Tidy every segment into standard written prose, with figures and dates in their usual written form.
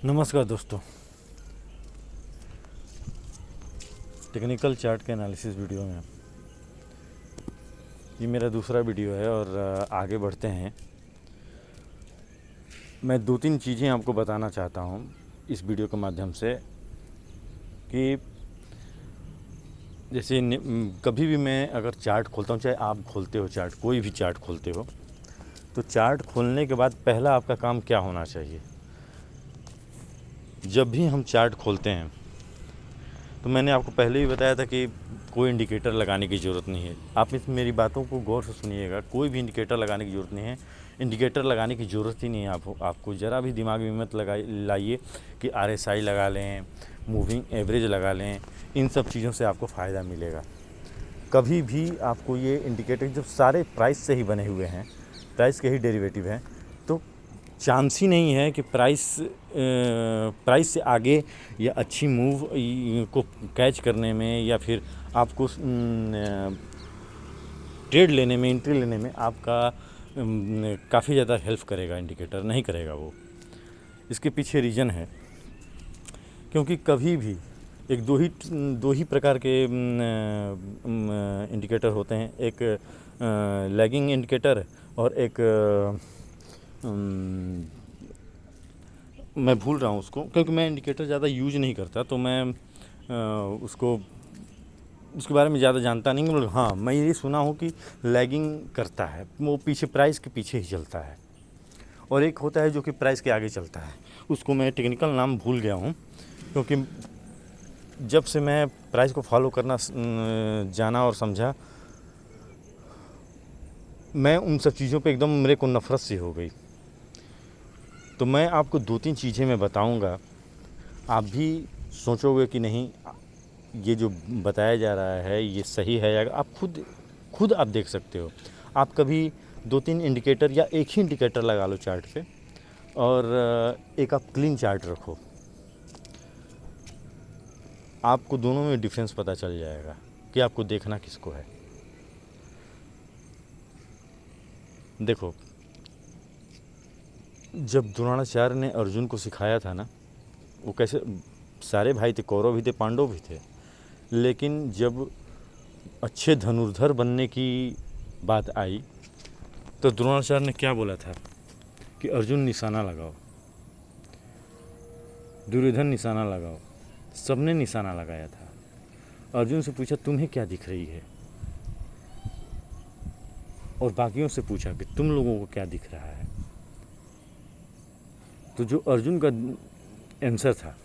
नमस्कार दोस्तों, technical chart के एनालिसिस वीडियो में ये मेरा दूसरा वीडियो है और आगे बढ़ते हैं। मैं दो तीन चीज़ें आपको बताना चाहता हूँ इस वीडियो के माध्यम से कि जैसे कभी भी मैं अगर चार्ट खोलता हूँ, चाहे आप खोलते हो चार्ट, कोई भी चार्ट खोलते हो, तो चार्ट खोलने के बाद पहला आपका काम क्या होना चाहिए। जब भी हम चार्ट खोलते हैं तो मैंने आपको पहले भी बताया था कि कोई इंडिकेटर लगाने की ज़रूरत नहीं है। आप इस मेरी बातों को गौर से सुनिएगा, कोई भी इंडिकेटर लगाने की ज़रूरत नहीं है। इंडिकेटर लगाने की ज़रूरत ही नहीं है आपको ज़रा भी दिमाग में मत लाइए कि RSI लगा लें, मूविंग एवरेज लगा लें, इन सब चीज़ों से आपको फ़ायदा मिलेगा। कभी भी आपको ये इंडिकेटर जो सारे प्राइस से ही बने हुए हैं, प्राइस के ही डेरिवेटिव हैं, तो चांस ही नहीं है कि प्राइस से आगे या अच्छी मूव को कैच करने में या फिर आपको ट्रेड लेने में, एंट्री लेने में आपका काफ़ी ज़्यादा हेल्प करेगा। इंडिकेटर नहीं करेगा वो। इसके पीछे रीज़न है क्योंकि कभी भी एक दो ही प्रकार के इंडिकेटर होते हैं। एक लैगिंग इंडिकेटर और एक मैं भूल रहा हूँ उसको, क्योंकि मैं इंडिकेटर ज़्यादा यूज़ नहीं करता, तो मैं उसके बारे में ज़्यादा जानता नहीं हूँ। हाँ, मैं ये सुना हूँ कि लैगिंग करता है, वो पीछे प्राइस के पीछे ही चलता है। और एक होता है जो कि प्राइस के आगे चलता है, उसको मैं टेक्निकल नाम भूल गया हूँ, क्योंकि जब से मैं प्राइस को फॉलो करना जाना और समझा, मैं उन सब चीज़ों पे एकदम मेरे को नफ़रत सी हो गई। तो मैं आपको दो तीन चीज़ें मैं बताऊंगा, आप भी सोचोगे कि नहीं ये जो बताया जा रहा है ये सही है, या आप खुद आप देख सकते हो। आप कभी दो तीन इंडिकेटर या एक ही इंडिकेटर लगा लो चार्ट पे और एक आप क्लीन चार्ट रखो, आपको दोनों में डिफरेंस पता चल जाएगा कि आपको देखना किसको है। देखो, जब द्रोणाचार्य ने अर्जुन को सिखाया था ना, वो कैसे, सारे भाई थे, कौरव भी थे, पांडव भी थे, लेकिन जब अच्छे धनुर्धर बनने की बात आई तो द्रोणाचार्य ने क्या बोला था कि अर्जुन निशाना लगाओ, दुर्योधन निशाना लगाओ, सबने निशाना लगाया था। अर्जुन से पूछा तुम्हें क्या दिख रही है, और बाकियों से पूछा कि तुम लोगों को क्या दिख रहा है। तो जो अर्जुन का आंसर था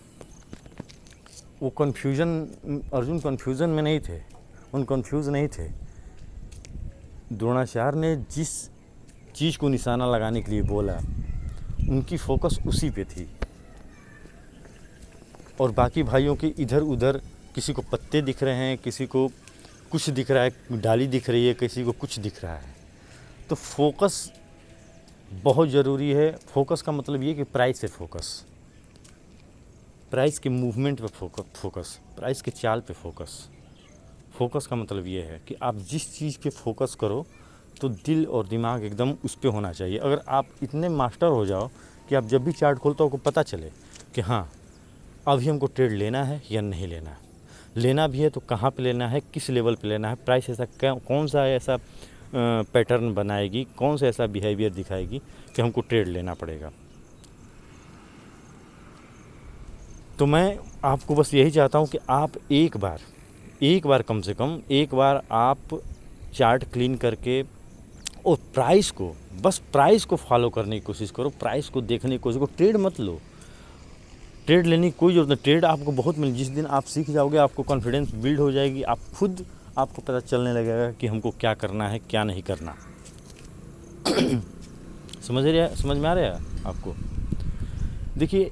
वो अर्जुन कन्फ्यूज़न में नहीं थे, उन कन्फ्यूज़ नहीं थे। द्रोणाचार्य ने जिस चीज़ को निशाना लगाने के लिए बोला, उनकी फोकस उसी पे थी, और बाकी भाइयों के इधर उधर, किसी को पत्ते दिख रहे हैं, किसी को कुछ दिख रहा है, डाली दिख रही है, किसी को कुछ दिख रहा है। तो फोकस बहुत ज़रूरी है। फोकस का मतलब ये कि प्राइस से फोकस, प्राइस के मूवमेंट पे फोकस, प्राइस के चाल पे फोकस। फोकस का मतलब ये है कि आप जिस चीज़ पे फोकस करो तो दिल और दिमाग एकदम उस पे होना चाहिए। अगर आप इतने मास्टर हो जाओ कि आप जब भी चार्ट खोलते हो आपको पता चले कि हाँ अभी हमको ट्रेड लेना है या नहीं लेना है, लेना भी है तो कहाँ पे लेना है, किस लेवल पे लेना है, प्राइस ऐसा कौन सा ऐसा पैटर्न बनाएगी, कौन सा ऐसा बिहेवियर दिखाएगी कि हमको ट्रेड लेना पड़ेगा। तो मैं आपको बस यही चाहता हूँ कि आप एक बार कम से कम एक बार आप चार्ट क्लीन करके और प्राइस को फॉलो करने की कोशिश करो, प्राइस को देखने की कोशिश करो। ट्रेड मत लो, ट्रेड लेने की कोई ज़रूरत नहीं। ट्रेड आपको बहुत मिल, जिस दिन आप सीख जाओगे आपको कॉन्फिडेंस बिल्ड हो जाएगी, आपको पता चलने लगेगा कि हमको क्या करना है क्या नहीं करना। समझ में आ रहा है आपको। देखिए,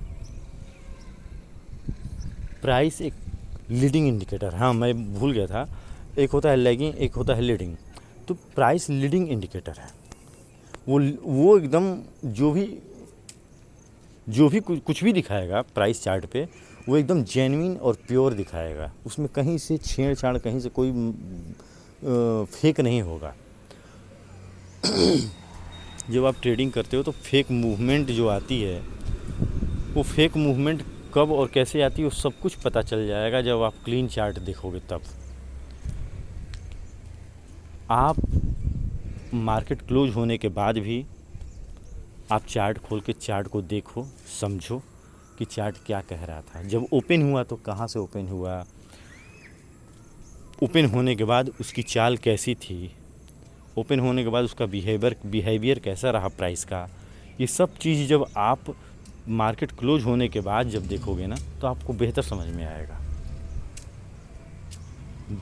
प्राइस एक लीडिंग इंडिकेटर, हाँ मैं भूल गया था, एक होता है लैगिंग, एक होता है लीडिंग। तो प्राइस लीडिंग इंडिकेटर है, वो एकदम जो भी कुछ भी दिखाएगा प्राइस चार्ट पे, वो एकदम जेन्युइन और प्योर दिखाएगा। उसमें कहीं से छेड़छाड़, कहीं से कोई फेक नहीं होगा। जब आप ट्रेडिंग करते हो तो फेक मूवमेंट जो आती है वो फेक मूवमेंट कब और कैसे आती है वो सब कुछ पता चल जाएगा जब आप क्लीन चार्ट देखोगे तब। आप मार्केट क्लोज होने के बाद भी आप चार्ट खोल के चार्ट को देखो, समझो कि चार्ट क्या कह रहा था। जब ओपन हुआ तो कहाँ से ओपन हुआ, ओपन होने के बाद उसकी चाल कैसी थी, ओपन होने के बाद उसका बिहेवियर कैसा रहा प्राइस का। ये सब चीज़ जब आप मार्केट क्लोज होने के बाद जब देखोगे ना तो आपको बेहतर समझ में आएगा।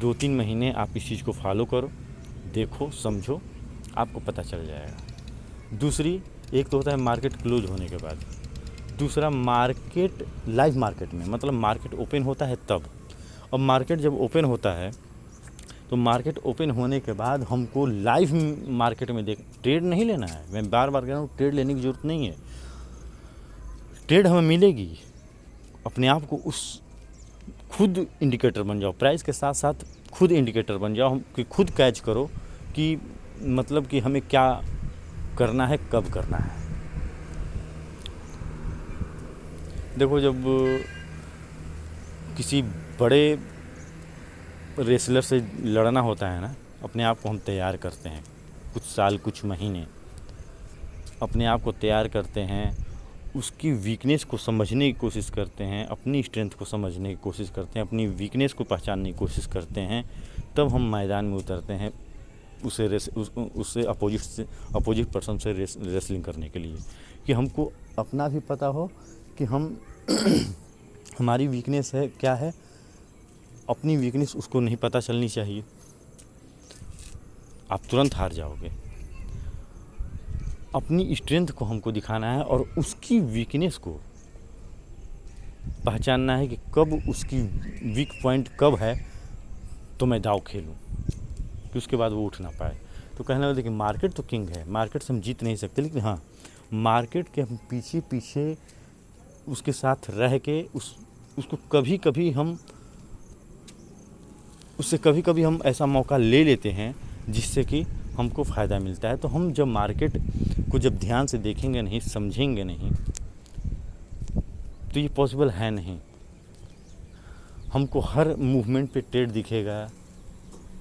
2-3 महीने आप इस चीज़ को फॉलो करो, देखो, समझो, आपको पता चल जाएगा। दूसरी, एक तो होता है मार्केट क्लोज होने के बाद, दूसरा मार्केट लाइव मार्केट में, मतलब मार्केट ओपन होता है तब। और मार्केट जब ओपन होता है तो मार्केट ओपन होने के बाद हमको लाइव मार्केट में ट्रेड नहीं लेना है। मैं बार बार कह रहा हूँ, ट्रेड लेने की ज़रूरत नहीं है। ट्रेड हमें मिलेगी, अपने आप को उस खुद इंडिकेटर बन जाओ, प्राइस के साथ साथ खुद इंडिकेटर बन जाओ कि खुद कैच करो कि मतलब कि हमें क्या करना है, कब करना है। देखो, जब किसी बड़े रेसलर से लड़ना होता है ना, अपने आप को हम तैयार करते हैं, कुछ साल कुछ महीने अपने आप को तैयार करते हैं, उसकी वीकनेस को समझने की कोशिश करते हैं, अपनी स्ट्रेंथ को समझने की कोशिश करते हैं, अपनी वीकनेस को पहचानने की कोशिश करते हैं, तब हम मैदान में उतरते हैं उससे अपोजिट पर्सन से रेसलिंग करने के लिए, कि हमको अपना भी पता हो कि हम हमारी वीकनेस है क्या है। अपनी वीकनेस उसको नहीं पता चलनी चाहिए, आप तुरंत हार जाओगे। अपनी स्ट्रेंथ को हमको दिखाना है और उसकी वीकनेस को पहचानना है कि कब उसकी वीक पॉइंट कब है तो मैं दाव खेलूं कि उसके बाद वो उठ ना पाए। तो कहना होता है कि मार्केट तो किंग है, मार्केट से हम जीत नहीं सकते, लेकिन हाँ, मार्केट के हम पीछे पीछे उसके साथ रह के उसको कभी कभी हम ऐसा मौका ले लेते हैं जिससे कि हमको फ़ायदा मिलता है। तो हम जब मार्केट को जब ध्यान से देखेंगे नहीं, समझेंगे नहीं, तो ये पॉसिबल है नहीं। हमको हर मूवमेंट पे ट्रेड दिखेगा,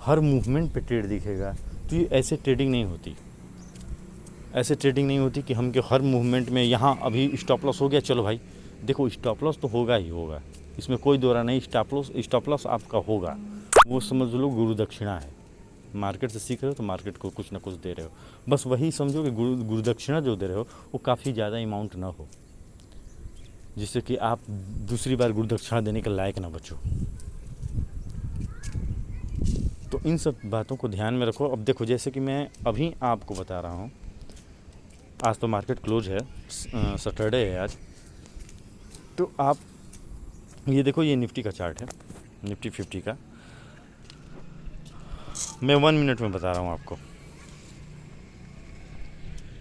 हर मूवमेंट पे ट्रेड दिखेगा, तो ये ऐसे ट्रेडिंग नहीं होती। ऐसे ट्रेडिंग नहीं होती कि हमके हर मूवमेंट में यहाँ अभी स्टॉप लॉस हो गया, चलो भाई देखो स्टॉप लॉस तो होगा ही होगा, इसमें कोई दो राय नहीं, स्टॉप लॉस आपका होगा। वो समझ लो गुरु दक्षिणा है। मार्केट से सीख रहे हो तो मार्केट को कुछ ना कुछ दे रहे हो, बस वही समझो कि गुरु दक्षिणा जो दे रहे हो वो काफ़ी ज़्यादा अमाउंट ना हो, जिससे कि आप दूसरी बार गुरु दक्षिणा देने के लायक ना बचो। तो इन सब बातों को ध्यान में रखो। अब देखो, जैसे कि मैं अभी आपको बता रहा हूँ, आज तो मार्केट क्लोज है, सैटरडे है आज, तो आप ये देखो, ये निफ्टी का चार्ट है, निफ्टी 50 का। मैं 1 मिनट में बता रहा हूँ आपको।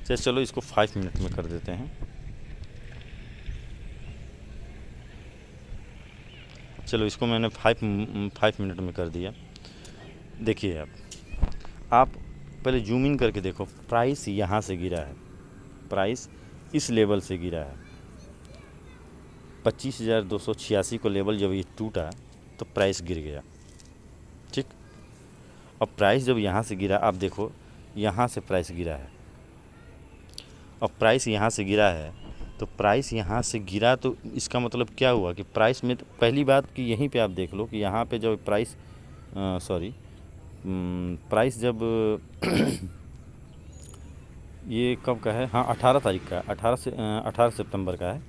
चलो इसको 5 मिनट में कर देते हैं। चलो इसको मैंने 5 मिनट में कर दिया। देखिए, आप पहले जूम इन करके देखो, प्राइस यहाँ से गिरा है, प्राइस इस लेवल से गिरा है 25,286 को लेवल जब ये टूटा तो प्राइस गिर गया, ठीक। अब प्राइस जब यहाँ से गिरा, आप देखो यहाँ से प्राइस गिरा है, अब प्राइस यहाँ से गिरा है, तो प्राइस यहाँ से गिरा तो इसका मतलब क्या हुआ कि प्राइस में तो पहली बात कि यहीं पे आप देख लो कि यहाँ पे जब प्राइस जब ये कब का है, हाँ 18 तारीख का, 18 सितंबर का है।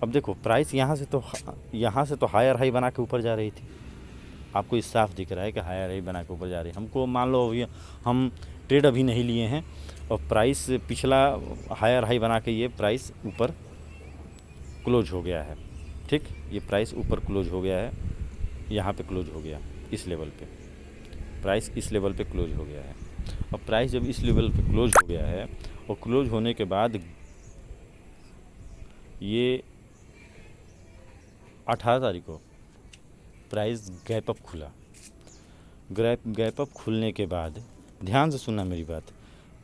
अब देखो प्राइस यहाँ से तो हायर हाई बना के ऊपर जा रही थी, आपको इस साफ दिख रहा है कि हायर हाई बना के ऊपर जा रही है। हमको मान लो अभी हम ट्रेड अभी नहीं लिए हैं और प्राइस पिछला हायर हाई बना के ये प्राइस ऊपर क्लोज हो गया है, ठीक। ये प्राइस ऊपर क्लोज हो गया है, यहाँ पे क्लोज हो गया, इस लेवल पे प्राइस इस लेवल पे क्लोज हो गया है। अब प्राइस जब इस लेवल पे क्लोज हो गया है और क्लोज होने के बाद ये 18 तारीख को प्राइस गैप अप खुला। गैप अप खुलने के बाद, ध्यान से सुनना मेरी बात,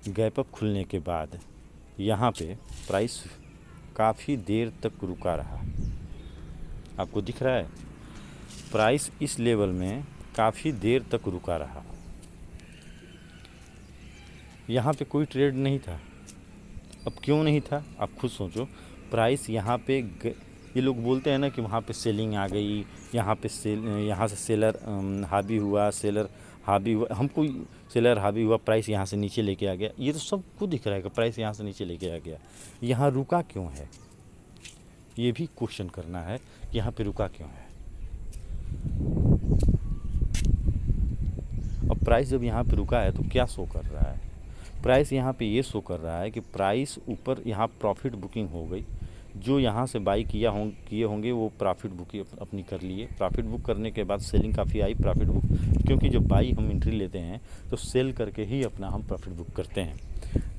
गैप अप खुलने के बाद यहाँ पे प्राइस काफ़ी देर तक रुका रहा। आपको दिख रहा है, प्राइस इस लेवल में काफ़ी देर तक रुका रहा। यहाँ पे कोई ट्रेड नहीं था। अब क्यों नहीं था, आप खुद सोचो। प्राइस यहाँ पे ये लोग बोलते हैं ना कि वहाँ पे सेलिंग आ गई, यहाँ पे यहाँ से सेलर हावी हुआ, सेलर हावी हुआ, हमको सेलर हावी हुआ, प्राइस यहाँ से नीचे लेके आ गया। ये तो सबको दिख रहा है कि प्राइस यहाँ से नीचे लेके आ गया। यहाँ रुका क्यों है, ये भी क्वेश्चन करना है कि यहाँ पे रुका क्यों है। अब प्राइस जब यहाँ पे रुका है तो क्या शो कर रहा है, प्राइस यहाँ पे ये शो कर रहा है कि प्राइस ऊपर यहाँ प्रॉफिट बुकिंग हो गई। जो यहाँ से बाई किए होंगे वो प्रॉफिट बुकिंग अपनी कर लिए। प्रॉफिट बुक करने के बाद सेलिंग काफ़ी आई, प्रॉफिट बुक, क्योंकि जब बाई हम एंट्री लेते हैं तो सेल करके ही अपना हम प्रॉफिट बुक करते हैं।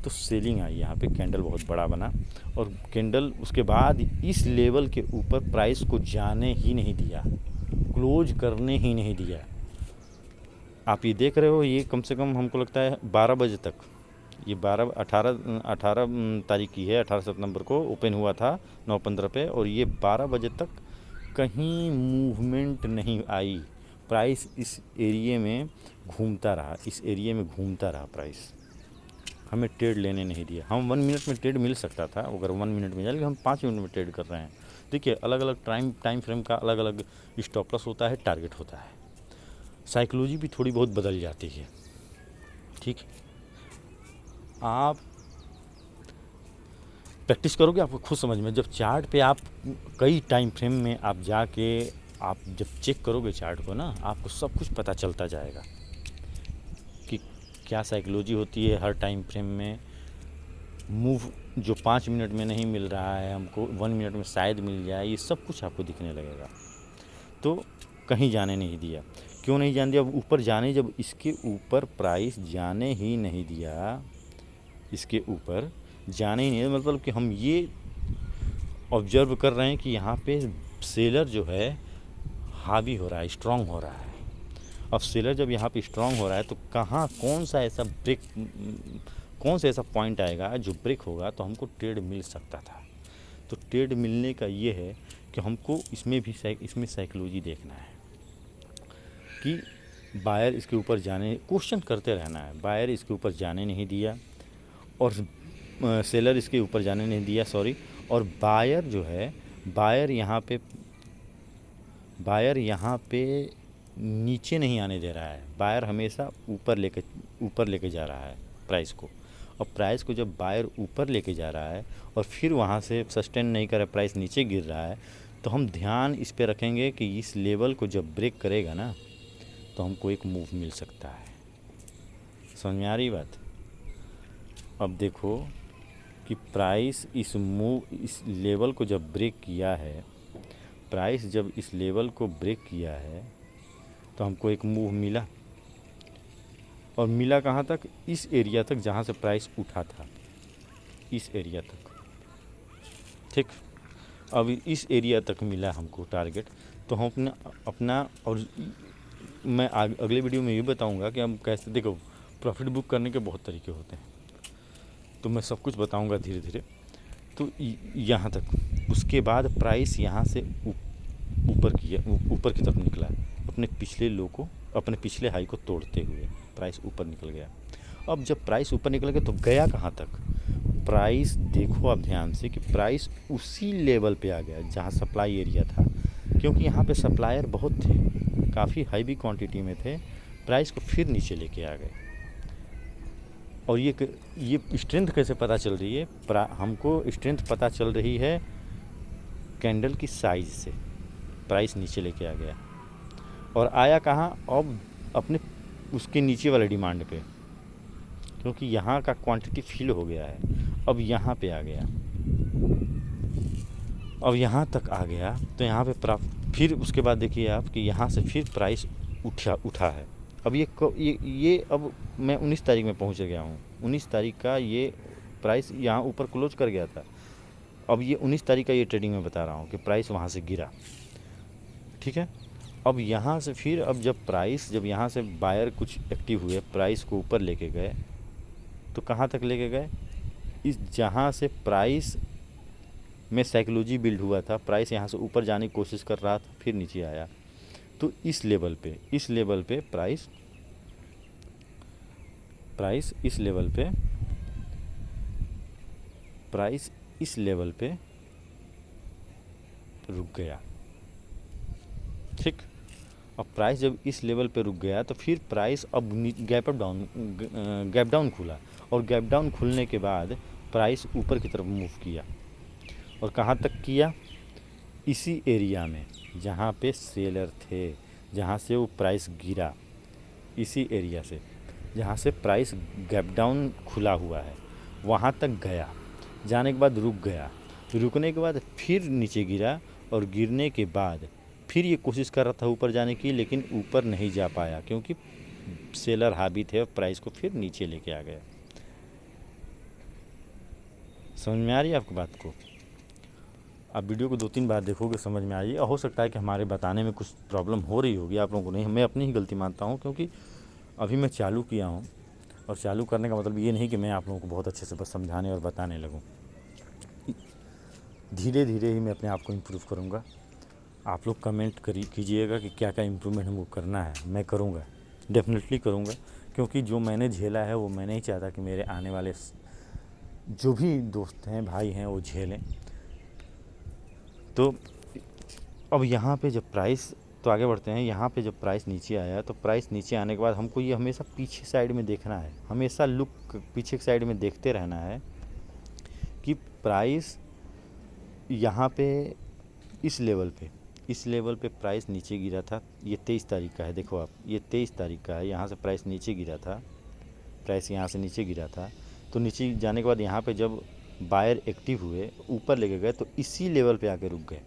तो सेलिंग आई, यहाँ पे कैंडल बहुत बड़ा बना और कैंडल उसके बाद इस लेवल के ऊपर प्राइस को जाने ही नहीं दिया, क्लोज करने ही नहीं दिया। आप ये देख रहे हो, ये कम से कम हमको लगता है 12 बजे तक, ये 18 तारीख की है, 18 सितंबर को ओपन हुआ था 9:15 पे, और ये 12 बजे तक कहीं मूवमेंट नहीं आई। प्राइस इस एरिया में घूमता रहा, इस एरिया में घूमता रहा प्राइस, हमें ट्रेड लेने नहीं दिया। हम 1 मिनट में ट्रेड मिल सकता था, अगर 1 मिनट में जाए, लेकिन हम 5 मिनट में ट्रेड कर रहे हैं। देखिए, अलग अलग टाइम फ्रेम का अलग अलग स्टॉप लॉस होता है, टारगेट होता है, साइकोलॉजी भी थोड़ी बहुत बदल जाती है। ठीक, आप प्रैक्टिस करोगे आपको खुद समझ में, जब चार्ट पे आप कई टाइम फ्रेम में आप जाके आप जब चेक करोगे चार्ट को ना, आपको सब कुछ पता चलता जाएगा कि क्या साइकोलॉजी होती है हर टाइम फ्रेम में। मूव जो 5 मिनट में नहीं मिल रहा है हमको, 1 मिनट में शायद मिल जाए, ये सब कुछ आपको दिखने लगेगा। तो कहीं जाने नहीं दिया। क्यों नहीं जाने दिया, ऊपर जाने, जब इसके ऊपर प्राइस जाने ही नहीं दिया, इसके ऊपर जाने ही नहीं, मतलब कि हम ये ऑब्जर्व कर रहे हैं कि यहाँ पे सेलर जो है हावी हो रहा है, स्ट्रांग हो रहा है। अब सेलर जब यहाँ पे स्ट्रांग हो रहा है तो कहाँ, कौन सा ऐसा पॉइंट आएगा जो ब्रेक होगा तो हमको ट्रेड मिल सकता था। तो ट्रेड मिलने का ये है कि हमको इसमें साइकोलॉजी देखना है कि बायर इसके ऊपर जाने, क्वेश्चन करते रहना है। बायर इसके ऊपर जाने नहीं दिया और सेलर इसके ऊपर जाने नहीं दिया, और बायर जो है, बायर यहाँ पे नीचे नहीं आने दे रहा है। बायर हमेशा ऊपर लेके जा रहा है प्राइस को। और प्राइस को जब बायर ऊपर लेके जा रहा है और फिर वहाँ से सस्टेन नहीं कर रहा, प्राइस नीचे गिर रहा है, तो हम ध्यान इस पे रखेंगे कि इस लेवल को जब ब्रेक करेगा ना तो हमको एक मूव मिल सकता है। समझ में आ रही बात। अब देखो कि प्राइस इस लेवल को जब ब्रेक किया है, प्राइस जब इस लेवल को ब्रेक किया है तो हमको एक मूव मिला, और मिला कहाँ तक, इस एरिया तक जहाँ से प्राइस उठा था, इस एरिया तक। ठीक, अब इस एरिया तक मिला हमको टारगेट। तो हम अपना और मैं अगले वीडियो में ये बताऊंगा कि हम कैसे, देखो प्रॉफिट बुक करने के बहुत तरीके होते हैं, तो मैं सब कुछ बताऊंगा धीरे धीरे। तो यहाँ तक, उसके बाद प्राइस यहाँ से ऊपर की तरफ निकला, अपने पिछले लो को, अपने पिछले हाई को तोड़ते हुए प्राइस ऊपर निकल गया। अब जब प्राइस ऊपर निकल गया तो गया कहाँ तक, प्राइस देखो आप ध्यान से कि प्राइस उसी लेवल पे आ गया जहाँ सप्लाई एरिया था, क्योंकि यहाँ पे सप्लायर बहुत थे, काफ़ी हाई क्वांटिटी में थे, प्राइस को फिर नीचे लेके आ गए। और ये स्ट्रेंथ कैसे पता चल रही है, हमको स्ट्रेंथ पता चल रही है कैंडल की साइज से। प्राइस नीचे लेके आ गया और आया कहाँ, अब अपने उसके नीचे वाले डिमांड पे, क्योंकि यहाँ का क्वांटिटी फिल हो गया है। अब यहाँ पे आ गया, अब यहाँ तक आ गया, तो यहाँ पे फिर उसके बाद देखिए आप कि यहाँ से फिर प्राइस उठा है। अब ये अब मैं 19 तारीख में पहुँच गया हूँ, 19 तारीख का ये प्राइस यहाँ ऊपर क्लोज कर गया था। अब ये 19 तारीख का ये ट्रेडिंग में बता रहा हूँ कि प्राइस वहाँ से गिरा। ठीक है, अब यहाँ से फिर, अब जब यहाँ से बायर कुछ एक्टिव हुए, प्राइस को ऊपर लेके गए, तो कहाँ तक लेके गए, इस जहाँ से प्राइस में साइकोलॉजी बिल्ड हुआ था, प्राइस यहाँ से ऊपर जाने की कोशिश कर रहा था, फिर नीचे आया। तो इस लेवल पे प्राइस इस लेवल पे रुक गया, ठीक। अब प्राइस जब इस लेवल पे रुक गया तो फिर प्राइस अब गैप डाउन खुला, और गैप डाउन खुलने के बाद प्राइस ऊपर की तरफ मूव किया। और कहाँ तक किया? इसी एरिया में जहाँ पे सेलर थे, जहाँ से वो प्राइस गिरा, इसी एरिया से जहाँ से प्राइस गैप डाउन खुला हुआ है वहाँ तक गया। जाने के बाद रुक गया, रुकने के बाद फिर नीचे गिरा, और गिरने के बाद फिर ये कोशिश कर रहा था ऊपर जाने की, लेकिन ऊपर नहीं जा पाया क्योंकि सेलर हावी थे और प्राइस को फिर नीचे लेके आ गया। समझ में आ रही है आपको बात को? आप वीडियो को 2-3 बार देखोगे समझ में आइए। हो सकता है कि हमारे बताने में कुछ प्रॉब्लम हो रही होगी आप लोगों को, नहीं, मैं अपनी ही गलती मानता हूँ, क्योंकि अभी मैं चालू किया हूँ, और चालू करने का मतलब ये नहीं कि मैं आप लोगों को बहुत अच्छे से बस समझाने और बताने लगूँ। धीरे धीरे ही मैं अपने आप को इम्प्रूव करूँगा। आप लोग कमेंट कीजिएगा कि क्या क्या इम्प्रूवमेंट हमको करना है। मैं करूँगा, डेफिनेटली करूँगा, क्योंकि जो मैंने झेला है वो मैं नहीं चाहता कि मेरे आने वाले जो भी दोस्त हैं, भाई हैं, वो झेलें। तो अब यहाँ पे जब प्राइस, तो आगे बढ़ते हैं, यहाँ पे जब प्राइस नीचे आया तो प्राइस नीचे आने के बाद हमको ये हमेशा पीछे साइड में देखना है, हमेशा लुक पीछे साइड में देखते रहना है कि प्राइस यहाँ पे इस लेवल पे प्राइस नीचे गिरा था। ये 23 तारीख का है, देखो आप, ये 23 तारीख का है। यहाँ से प्राइस नीचे गिरा था, प्राइस यहाँ से नीचे गिरा था। तो नीचे जाने के बाद यहाँ पे जब बायर एक्टिव हुए, ऊपर लेके गए, तो इसी लेवल पे आके रुक गए,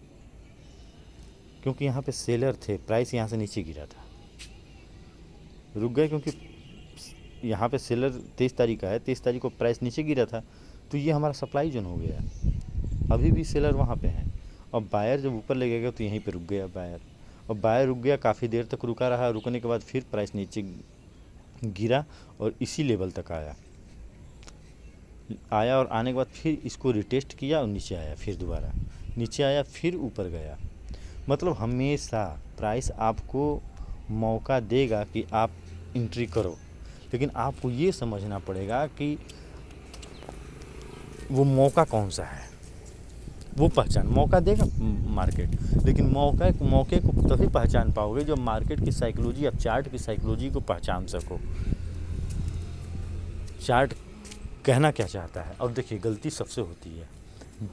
क्योंकि यहाँ पे सेलर थे। प्राइस यहाँ से नीचे गिरा था, रुक गए, क्योंकि यहाँ पे सेलर 23 तारीख का है, 23 तारीख को प्राइस नीचे गिरा था, तो ये हमारा सप्लाई जोन हो गया। अभी भी सेलर वहाँ पे हैं, और बायर जब ऊपर ले गया तो यहीं पे रुक गया बायर, और बायर रुक गया, काफ़ी देर तक रुका रहा। रुकने के बाद फिर प्राइस नीचे गिरा और इसी लेवल तक आया, और आने के बाद फिर इसको रिटेस्ट किया और नीचे आया, फिर दोबारा नीचे आया, फिर ऊपर गया। मतलब हमेशा प्राइस आपको मौका देगा कि आप एंट्री करो, लेकिन आपको ये समझना पड़ेगा कि वो मौका कौन सा है, वो पहचान। मौका देगा मार्केट, लेकिन मौके को तभी पहचान पाओगे जब मार्केट की साइकोलॉजी, आप चार्ट की साइकोलॉजी को पहचान सको। चार्ट कहना क्या चाहता है। और देखिए, गलती सबसे होती है,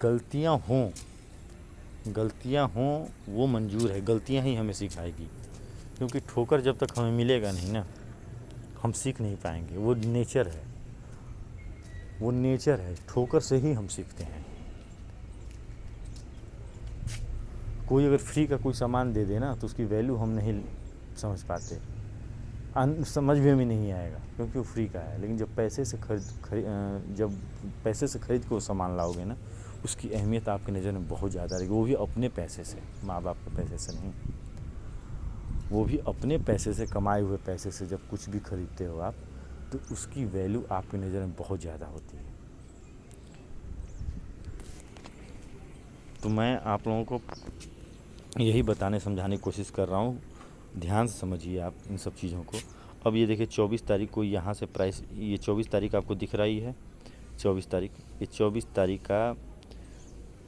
गलतियाँ हों वो मंजूर है, गलतियाँ ही हमें सिखाएगी, क्योंकि ठोकर जब तक हमें मिलेगा नहीं ना, हम सीख नहीं पाएंगे। वो नेचर है, ठोकर से ही हम सीखते हैं। कोई अगर फ्री का कोई सामान दे देना तो उसकी वैल्यू हम नहीं समझ पाते, समझ में भी नहीं आएगा, क्योंकि वो फ्री का है। लेकिन जब पैसे से खरीद के वो सामान लाओगे ना, उसकी अहमियत आपकी नज़र में बहुत ज़्यादा रहेगी। वो भी अपने पैसे से, माँ बाप के पैसे से नहीं, वो भी अपने पैसे से, कमाए हुए पैसे से जब कुछ भी खरीदते हो आप, तो उसकी वैल्यू आपकी नज़र में बहुत ज़्यादा होती है। तो मैं आप लोगों को यही बताने समझाने की कोशिश कर रहा हूँ। ध्यान से समझिए आप इन सब चीज़ों को। अब ये देखिए 24 तारीख को यहाँ से प्राइस, ये 24 तारीख आपको दिख रही है, 24 तारीख, ये 24 तारीख का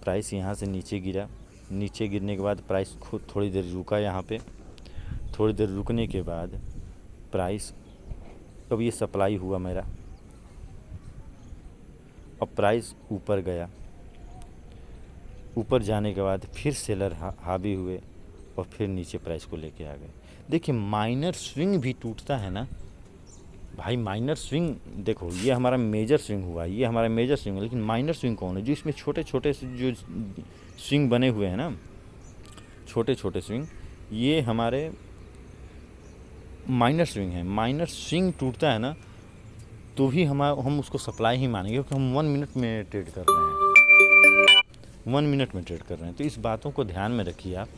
प्राइस यहाँ से नीचे गिरा। नीचे गिरने के बाद प्राइस खुद थोड़ी देर रुका यहाँ पे, थोड़ी देर रुकने के बाद प्राइस, अब ये सप्लाई हुआ मेरा, अब प्राइस ऊपर गया। ऊपर जाने के बाद फिर सेलर हावी हुए और फिर नीचे प्राइस को लेके आ गए। देखिए, माइनर स्विंग भी टूटता है ना भाई। माइनर स्विंग देखो, ये हमारा मेजर स्विंग हुआ, ये हमारा मेजर स्विंग है, लेकिन माइनर स्विंग कौन है? जो इसमें छोटे छोटे से जो स्विंग बने हुए हैं ना, छोटे छोटे स्विंग, ये हमारे माइनर स्विंग है। माइनर स्विंग टूटता है ना, तो भी हम उसको सप्लाई ही मानेंगे, क्योंकि हम 1 मिनट में ट्रेड कर रहे हैं, 1 मिनट में ट्रेड कर रहे हैं। तो इस बातों को ध्यान में रखिए आप,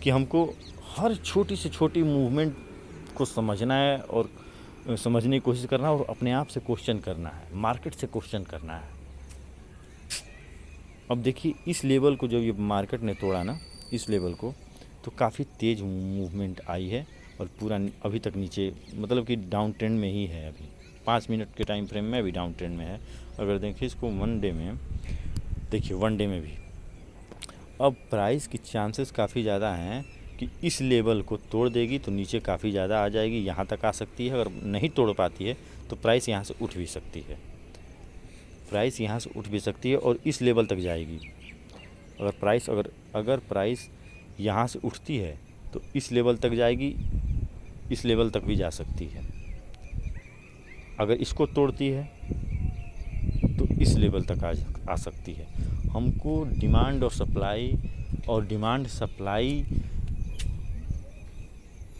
कि हमको हर छोटी से छोटी मूवमेंट को समझना है, और समझने की कोशिश करना है, और अपने आप से क्वेश्चन करना है, मार्केट से क्वेश्चन करना है। अब देखिए इस लेवल को जब ये मार्केट ने तोड़ा ना, इस लेवल को, तो काफ़ी तेज़ मूवमेंट आई है और पूरा अभी तक नीचे, मतलब कि डाउन ट्रेंड में ही है। अभी 5 मिनट के टाइम फ्रेम में अभी डाउन ट्रेंड में है। अगर देखिए इसको वन डे में, देखिए वन डे में भी अब प्राइस की चांसेस काफ़ी ज़्यादा हैं कि इस लेवल को तोड़ देगी तो नीचे काफ़ी ज़्यादा आ जाएगी, यहाँ तक आ सकती है। अगर नहीं तोड़ पाती है तो प्राइस यहाँ से उठ भी सकती है, प्राइस यहाँ से उठ भी सकती है और इस लेवल तक जाएगी। अगर प्राइस यहाँ से उठती है तो इस लेवल तक जाएगी, इस लेवल तक भी जा सकती है। अगर इसको तोड़ती है तो इस लेवल तक आ सकती है। हमको डिमांड सप्लाई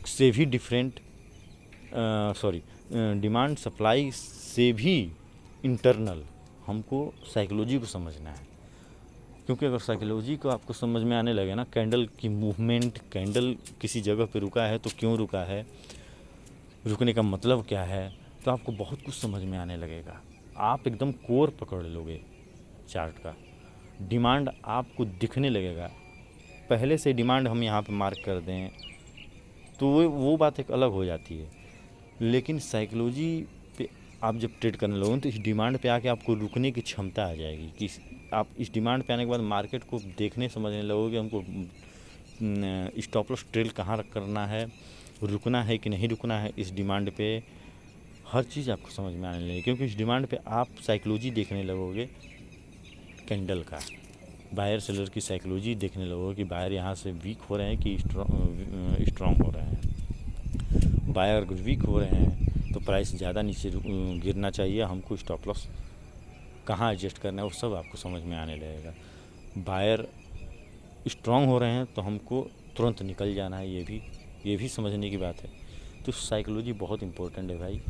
से भी डिफरेंट, डिमांड सप्लाई से भी इंटरनल हमको साइकोलॉजी को समझना है। क्योंकि अगर साइकोलॉजी को आपको समझ में आने लगे ना, कैंडल की मूवमेंट, कैंडल किसी जगह पे रुका है तो क्यों रुका है, रुकने का मतलब क्या है, तो आपको बहुत कुछ समझ में आने लगेगा। आप एकदम कोर पकड़ लोगे चार्ट का, डिमांड आपको दिखने लगेगा। पहले से डिमांड हम यहाँ पे मार्क कर दें तो वो बात एक अलग हो जाती है, लेकिन साइकोलॉजी पे आप जब ट्रेड करने लगोगे तो इस डिमांड पे आके आपको रुकने की क्षमता आ जाएगी कि आप इस डिमांड पे आने के बाद मार्केट को देखने समझने लगोगे, हमको स्टॉप लॉस ट्रेल कहाँ करना है, रुकना है कि नहीं रुकना है इस डिमांड पे, हर चीज़ आपको समझ में आने लगेगी। क्योंकि इस डिमांड पे आप साइकोलॉजी देखने लगोगे, कैंडल का बायर सेलर की साइकोलॉजी देखने लगोगे कि बायर यहाँ से वीक हो रहे हैं कि स्ट्रॉन्ग हो रहे हैं। बायर अगर वीक हो रहे हैं तो प्राइस ज़्यादा नीचे गिरना चाहिए, हमको स्टॉप लॉस कहाँ एडजस्ट करना है वो सब आपको समझ में आने लगेगा। बायर स्ट्रॉन्ग हो रहे हैं तो हमको तुरंत निकल जाना है, ये भी समझने की बात है। तो साइकोलॉजी बहुत इम्पोर्टेंट है भाई।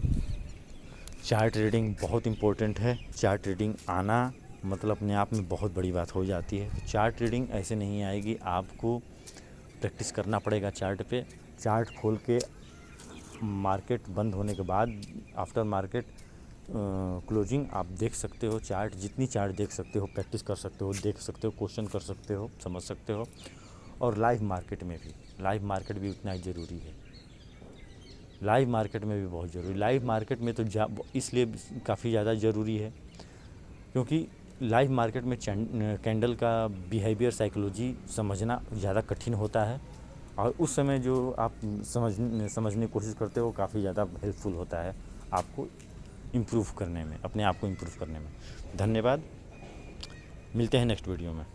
चार्ट ट्रेडिंग बहुत इम्पोर्टेंट है। चार्ट ट्रेडिंग आना मतलब अपने आप में बहुत बड़ी बात हो जाती है। तो चार्ट ट्रेडिंग ऐसे नहीं आएगी, आपको प्रैक्टिस करना पड़ेगा चार्ट पे। चार्ट खोल के मार्केट बंद होने के बाद, आफ्टर मार्केट क्लोजिंग, आप देख सकते हो चार्ट, जितनी चार्ट देख सकते हो, प्रैक्टिस कर सकते हो, देख सकते हो, क्वेश्चन कर सकते हो, समझ सकते हो। और लाइव मार्केट में भी, लाइव मार्केट भी उतना ही ज़रूरी है। लाइव मार्केट में भी बहुत ज़रूरी, लाइव मार्केट में तो इसलिए काफ़ी ज़्यादा ज़रूरी है क्योंकि लाइव मार्केट में कैंडल का बिहेवियर, साइकोलॉजी समझना ज़्यादा कठिन होता है और उस समय जो आप समझने की कोशिश करते हो काफ़ी ज़्यादा हेल्पफुल होता है आपको इम्प्रूव करने में, अपने आप को इम्प्रूव करने में। धन्यवाद, मिलते हैं नेक्स्ट वीडियो में।